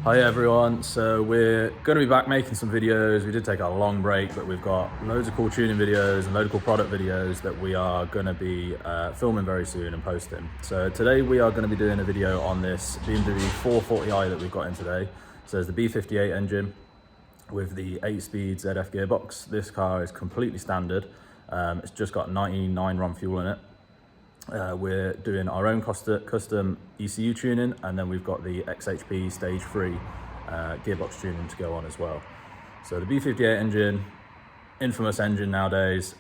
Hi everyone, so we're going to be back making some videos. We did take a long break, but we've got loads of cool tuning videos and loads of cool product videos that we are going to be filming very soon and posting. So today we are going to be doing a video on this BMW 440i that we've got in today. So there's the B58 engine with the 8-speed ZF gearbox. This car is completely standard. It's just got 99 RON fuel in it. We're doing our own custom ECU tuning, and then we've got the xHP Stage 3 gearbox tuning to go on as well. So the B58 engine, infamous engine nowadays.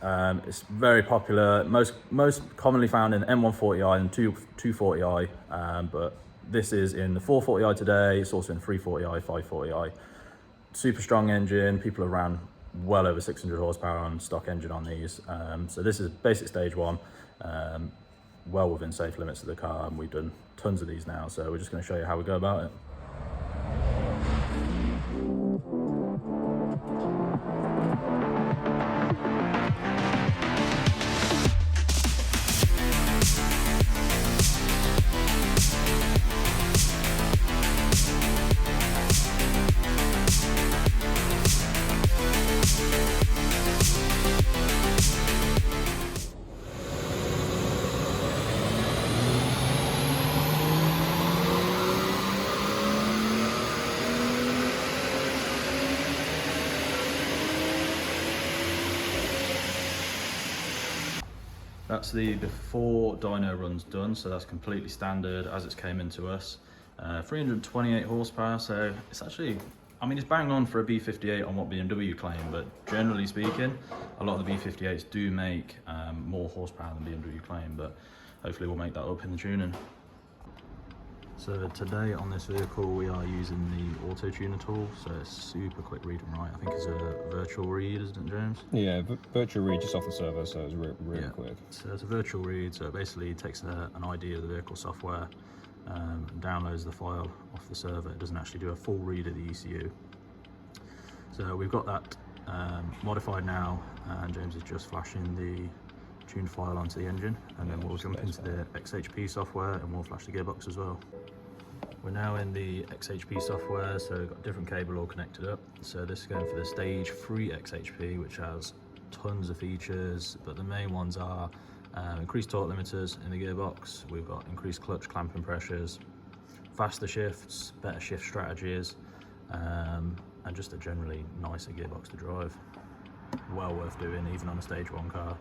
It's very popular, most commonly found in M140i and 240i, but this is in the 440i today. It's also in 340i, 540i. Super strong engine. People have ran well over 600 horsepower on stock engine on these. So this is basic stage one. Well within safe limits of the car, and we've done tons of these now, so we're just going to show you how we go about it. That's the before dyno runs done, so that's completely standard as it's came into us. 328 horsepower, so it's actually, I mean, it's bang on for a B58 on what BMW claim, but generally speaking, a lot of the B58s do make more horsepower than BMW claim, but hopefully we'll make that up in the tuning. So today on this vehicle we are using the auto tuner tool, so it's super quick read and write. I think it's a virtual read, isn't it, James? Yeah, virtual read just off the server, so it's really quick. So it's a virtual read, so it basically takes an ID of the vehicle software, downloads the file off the server. It doesn't actually do a full read of the ECU. So we've got that modified now, and James is just flashing the tuned file onto the engine, and then we'll jump into the xHP software and we'll flash the gearbox as well. We're now in the xHP software, so we've got a different cable all connected up. So this is going for the Stage 3 xHP, which has tons of features, but the main ones are increased torque limiters in the gearbox. We've got increased clutch clamping pressures, faster shifts, better shift strategies, and just a generally nicer gearbox to drive. Well worth doing, even on a Stage 1 car.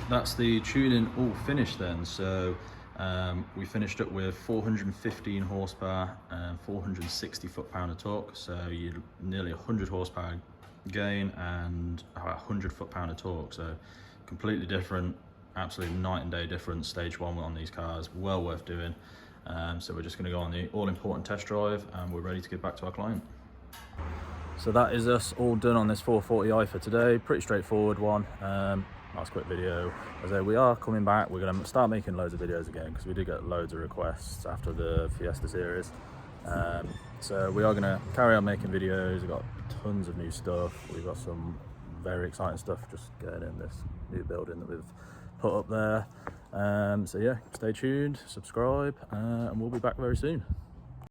That's the tuning all finished then. So we finished up with 415 horsepower and 460 foot-pound of torque. So you're nearly 100 horsepower gain and about 100 foot-pound of torque. So completely different, absolutely night and day difference. Stage 1 on these cars, well worth doing. So we're just going to go on the all-important test drive, and we're ready to give back to our client. So that is us all done on this 440i for today. Pretty straightforward one. Nice quick video. As I say, we are coming back. We're going to start making loads of videos again because we did get loads of requests after the Fiesta series. So we are going to carry on making videos. We've got tons of new stuff. We've got some very exciting stuff just getting in this new building that we've put up there. So yeah, stay tuned, subscribe, and we'll be back very soon.